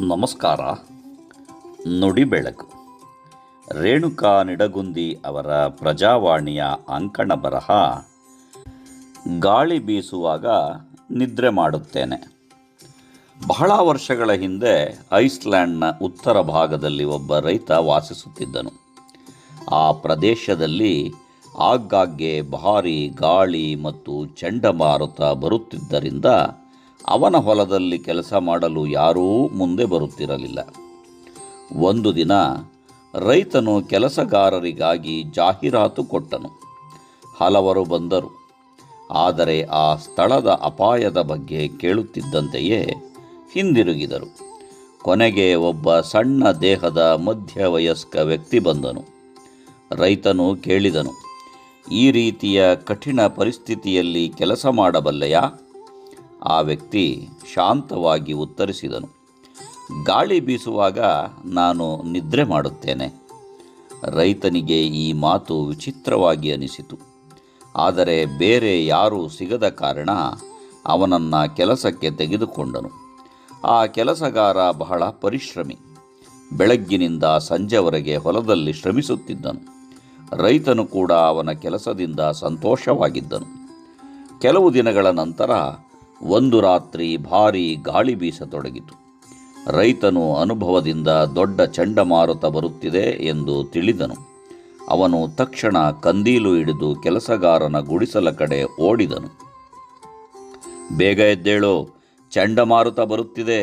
ನಮಸ್ಕಾರ. ನುಡಿ ಬೆಳಕು ರೇಣುಕಾ ನಿಡಗುಂದಿ ಅವರ ಪ್ರಜಾವಾಣಿಯ ಅಂಕಣ ಬರಹ ಗಾಳಿ ಬೀಸುವಾಗ ನಿದ್ರೆ ಮಾಡುತ್ತೇನೆ. ಬಹಳ ವರ್ಷಗಳ ಹಿಂದೆ ಐಸ್ಲ್ಯಾಂಡ್ನ ಉತ್ತರ ಭಾಗದಲ್ಲಿ ಒಬ್ಬ ರೈತ ವಾಸಿಸುತ್ತಿದ್ದನು. ಆ ಪ್ರದೇಶದಲ್ಲಿ ಆಗಾಗ್ಗೆ ಭಾರೀ ಗಾಳಿ ಮತ್ತು ಚಂಡಮಾರುತ ಬರುತ್ತಿದ್ದರಿಂದ ಅವನ ಹೊಲದಲ್ಲಿ ಕೆಲಸ ಮಾಡಲು ಯಾರೂ ಮುಂದೆ ಬರುತ್ತಿರಲಿಲ್ಲ. ಒಂದು ದಿನ ರೈತನು ಕೆಲಸಗಾರರಿಗಾಗಿ ಜಾಹೀರಾತು ಕೊಟ್ಟನು. ಹಲವರು ಬಂದರು. ಆದರೆ ಆ ಸ್ಥಳದ ಅಪಾಯದ ಬಗ್ಗೆ ಕೇಳುತ್ತಿದ್ದಂತೆಯೇ ಹಿಂದಿರುಗಿದರು. ಕೊನೆಗೆ ಒಬ್ಬ ಸಣ್ಣ ದೇಹದ ಮಧ್ಯವಯಸ್ಕ ವ್ಯಕ್ತಿ ಬಂದನು. ರೈತನು ಕೇಳಿದನು, ಈ ರೀತಿಯ ಕಠಿಣ ಪರಿಸ್ಥಿತಿಯಲ್ಲಿ ಕೆಲಸ ಮಾಡಬಲ್ಲೆಯಾ? ಆ ವ್ಯಕ್ತಿ ಶಾಂತವಾಗಿ ಉತ್ತರಿಸಿದನು, ಗಾಳಿ ಬೀಸುವಾಗ ನಾನು ನಿದ್ರೆ ಮಾಡುತ್ತೇನೆ. ರೈತನಿಗೆ ಈ ಮಾತು ವಿಚಿತ್ರವಾಗಿ ಅನಿಸಿತು. ಆದರೆ ಬೇರೆ ಯಾರೂ ಸಿಗದ ಕಾರಣ ಅವನನ್ನು ಕೆಲಸಕ್ಕೆ ತೆಗೆದುಕೊಂಡನು. ಆ ಕೆಲಸಗಾರ ಬಹಳ ಪರಿಶ್ರಮಿ. ಬೆಳಗ್ಗಿನಿಂದ ಸಂಜೆವರೆಗೆ ಹೊಲದಲ್ಲಿ ಶ್ರಮಿಸುತ್ತಿದ್ದನು. ರೈತನು ಕೂಡ ಅವನ ಕೆಲಸದಿಂದ ಸಂತೋಷವಾಗಿದ್ದನು. ಕೆಲವು ದಿನಗಳ ನಂತರ ಒಂದು ರಾತ್ರಿ ಭಾರೀ ಗಾಳಿ ಬೀಸತೊಡಗಿತು. ರೈತನು ಅನುಭವದಿಂದ ದೊಡ್ಡ ಚಂಡಮಾರುತ ಬರುತ್ತಿದೆ ಎಂದು ತಿಳಿದನು. ಅವನು ತಕ್ಷಣ ಕಂದೀಲು ಹಿಡಿದು ಕೆಲಸಗಾರನ ಗುಡಿಸಲ ಕಡೆ ಓಡಿದನು. ಬೇಗ ಎದ್ದೇಳು, ಚಂಡಮಾರುತ ಬರುತ್ತಿದೆ,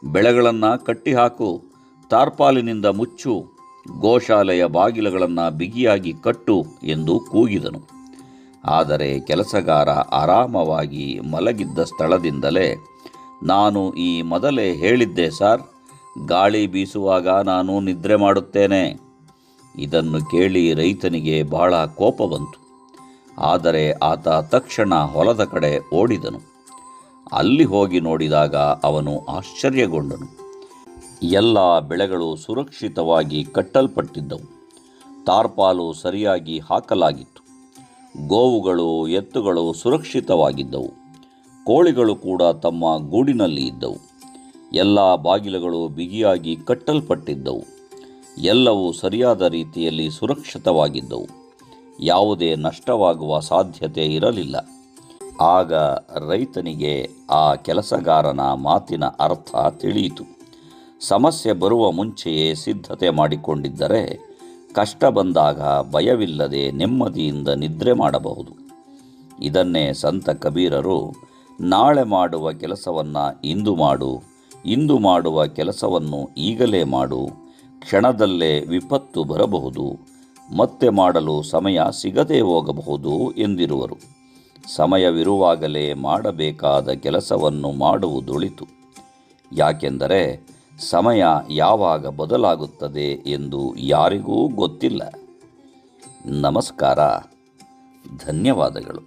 ಬೆಳೆಗಳನ್ನು ಕಟ್ಟಿಹಾಕು, ತಾರ್ಪಾಲಿನಿಂದ ಮುಚ್ಚು, ಗೋಶಾಲೆಯ ಬಾಗಿಲುಗಳನ್ನು ಬಿಗಿಯಾಗಿ ಕಟ್ಟು ಎಂದು ಕೂಗಿದನು. ಆದರೆ ಕೆಲಸಗಾರ ಆರಾಮವಾಗಿ ಮಲಗಿದ್ದ ಸ್ಥಳದಿಂದಲೇ, ನಾನು ಈ ಮೊದಲೇ ಹೇಳಿದ್ದೆ ಸರ್, ಗಾಳಿ ಬೀಸುವಾಗ ನಾನು ನಿದ್ರೆ ಮಾಡುತ್ತೇನೆ. ಇದನ್ನು ಕೇಳಿ ರೈತನಿಗೆ ಬಹಳ ಕೋಪ ಬಂತು. ಆದರೆ ಆತ ತಕ್ಷಣ ಹೊಲದ ಕಡೆ ಓಡಿದನು. ಅಲ್ಲಿ ಹೋಗಿ ನೋಡಿದಾಗ ಅವನು ಆಶ್ಚರ್ಯಗೊಂಡನು. ಎಲ್ಲ ಬೆಳೆಗಳು ಸುರಕ್ಷಿತವಾಗಿ ಕಟ್ಟಲ್ಪಟ್ಟಿದ್ದವು. ತಾರ್ಪಾಲು ಸರಿಯಾಗಿ ಹಾಕಲಾಗಿತ್ತು. ಗೋವುಗಳು, ಎತ್ತುಗಳು ಸುರಕ್ಷಿತವಾಗಿದ್ದವು. ಕೋಳಿಗಳು ಕೂಡ ತಮ್ಮ ಗೂಡಿನಲ್ಲಿ ಇದ್ದವು. ಎಲ್ಲ ಬಾಗಿಲುಗಳು ಬಿಗಿಯಾಗಿ ಕಟ್ಟಲ್ಪಟ್ಟಿದ್ದವು. ಎಲ್ಲವೂ ಸರಿಯಾದ ರೀತಿಯಲ್ಲಿ ಸುರಕ್ಷಿತವಾಗಿದ್ದವು. ಯಾವುದೇ ನಷ್ಟವಾಗುವ ಸಾಧ್ಯತೆ ಇರಲಿಲ್ಲ. ಆಗ ರೈತನಿಗೆ ಆ ಕೆಲಸಗಾರನ ಮಾತಿನ ಅರ್ಥ ತಿಳಿಯಿತು. ಸಮಸ್ಯೆ ಬರುವ ಮುಂಚೆಯೇ ಸಿದ್ಧತೆ ಮಾಡಿಕೊಂಡಿದ್ದರೆ ಕಷ್ಟ ಬಂದಾಗ ಭಯವಿಲ್ಲದೆ ನೆಮ್ಮದಿಯಿಂದ ನಿದ್ರೆ ಮಾಡಬಹುದು. ಇದನ್ನೇ ಸಂತ ಕಬೀರರು, ನಾಳೆ ಮಾಡುವ ಕೆಲಸವನ್ನು ಇಂದು ಮಾಡು, ಇಂದು ಮಾಡುವ ಕೆಲಸವನ್ನು ಈಗಲೇ ಮಾಡು, ಕ್ಷಣದಲ್ಲೇ ವಿಪತ್ತು ಬರಬಹುದು, ಮತ್ತೆ ಮಾಡಲು ಸಮಯ ಸಿಗದೇ ಹೋಗಬಹುದು ಎಂದಿರುವರು. ಸಮಯವಿರುವಾಗಲೇ ಮಾಡಬೇಕಾದ ಕೆಲಸವನ್ನು ಮಾಡುವುದೊಳಿತು. ಯಾಕೆಂದರೆ ಸಮಯ ಯಾವಾಗ ಬದಲಾಗುತ್ತದೆ ಎಂದು ಯಾರಿಗೂ ಗೊತ್ತಿಲ್ಲ. ನಮಸ್ಕಾರ. ಧನ್ಯವಾದಗಳು.